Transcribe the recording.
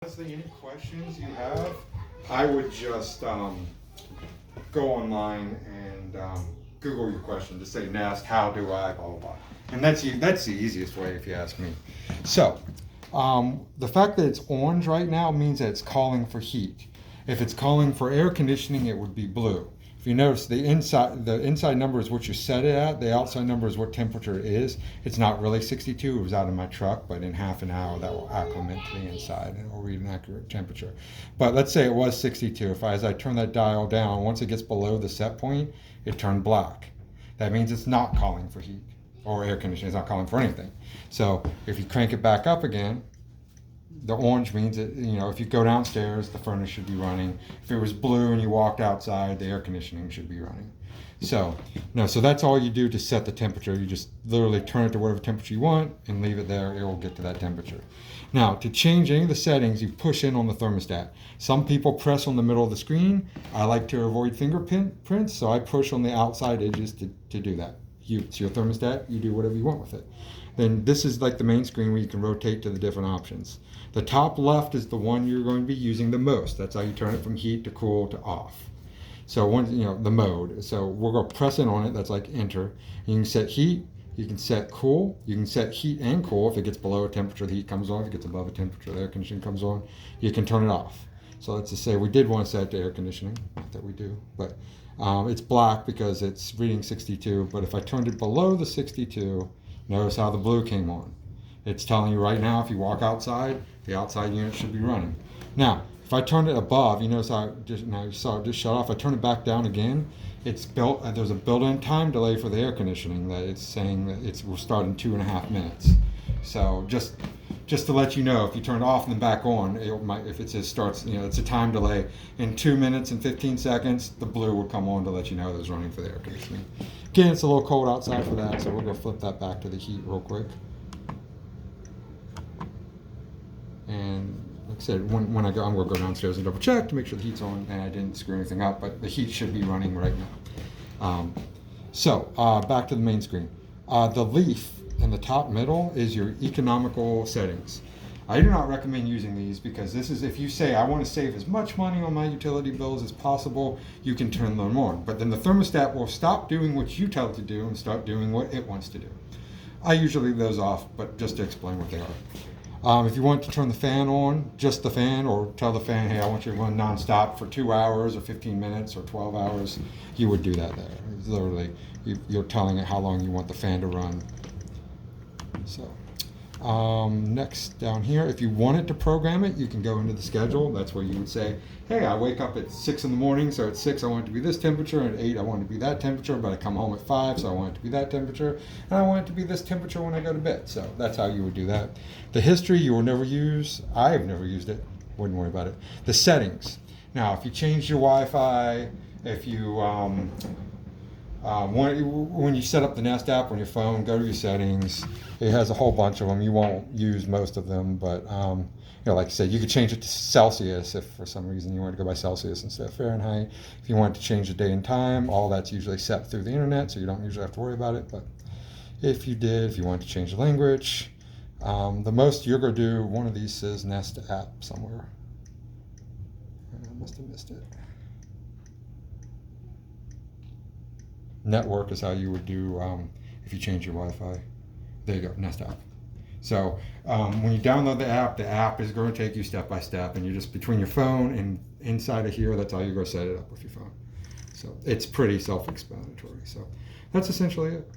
Honestly, any questions you have, I would just go online and Google your question. Just say Nest, how do I, blah, blah, blah. And that's the easiest way if you ask me. So, the fact that it's orange right now means that it's calling for heat. If it's calling for air conditioning, it would be blue. If you notice, the inside number is what you set it at. The outside number is what temperature it is. It's not really 62. It was out of my truck, but in half an hour that will acclimate to the inside and it will read an accurate temperature. But let's say it was 62. As I turn that dial down, once it gets below the set point, it turned black. That means it's not calling for heat or air conditioning. It's not calling for anything. So if you crank it back up again, the orange means that, if you go downstairs, the furnace should be running. If it was blue and you walked outside, the air conditioning should be running. So that's all you do to set the temperature. You just literally turn it to whatever temperature you want and leave it there. It will get to that temperature. Now, to change any of the settings, you push in on the thermostat. Some people press on the middle of the screen. I like to avoid fingerprints, so I push on the outside edges to do that. It's your thermostat. You do whatever you want with it. Then this is like the main screen where you can rotate to the different options. The top left is the one you're going to be using the most. That's how you turn it from heat to cool to off. So the mode. So we're going to press in on it. That's like enter. You can set heat. You can set cool. You can set heat and cool. If it gets below a temperature, the heat comes on. If it gets above a temperature, the air conditioning comes on. You can turn it off. So let's just say we did want to set it to air conditioning. Not that we do, but it's black because it's reading 62. But if I turned it below the 62, notice how the blue came on. It's telling you right now if you walk outside, the outside unit should be running. Now, if I turn it above, you notice how you saw it just shut off. I turn it back down again. It's built. There's a built-in time delay for the air conditioning that it's saying that will start in 2.5 minutes. So just to let you know, if you turn it off and then back on, if it says starts, it's a time delay. In 2 minutes and 15 seconds, the blue will come on to let you know that it's running for the air conditioning. Again, it's a little cold outside for that, so we're going to flip that back to the heat real quick. And like I said, when I'm going to go downstairs and double check to make sure the heat's on and I didn't screw anything up, but the heat should be running right now. Back to the main screen. The leaf in the top middle is your economical settings. I do not recommend using these because this is if you say I want to save as much money on my utility bills as possible, you can turn them on. But then the thermostat will stop doing what you tell it to do and start doing what it wants to do. I usually leave those off, but just to explain what they are. If you want to turn the fan on, just the fan, or tell the fan, hey, I want you to run nonstop for 2 hours or 15 minutes or 12 hours, you would do that there. It's literally, you're telling it how long you want the fan to run. So, next down here, if you wanted to program it, you can go into the schedule. That's where you would say, hey, I wake up at 6 in the morning, so at 6 I want it to be this temperature, and at 8 I want it to be that temperature, but I come home at 5, so I want it to be that temperature, and I want it to be this temperature when I go to bed. So that's how you would do that. The history you will never use. I have never used it. Wouldn't worry about it. The settings. Now, if you change your Wi-Fi, if you when you set up the Nest app on your phone, go to your settings. It has a whole bunch of them. You won't use most of them, but like I said, you could change it to Celsius if for some reason you wanted to go by Celsius instead of Fahrenheit. If you wanted to change the day and time, all that's usually set through the internet, so you don't usually have to worry about it. But if you wanted to change the language, the most you're going to do, one of these says Nest app somewhere. I must have missed it. Network is how you would do if you change your Wi-Fi. There you go, Nest app. So when you download the app is going to take you step by step, and you're just between your phone and inside of here, that's how you're going to set it up with your phone. So it's pretty self-explanatory. So that's essentially it.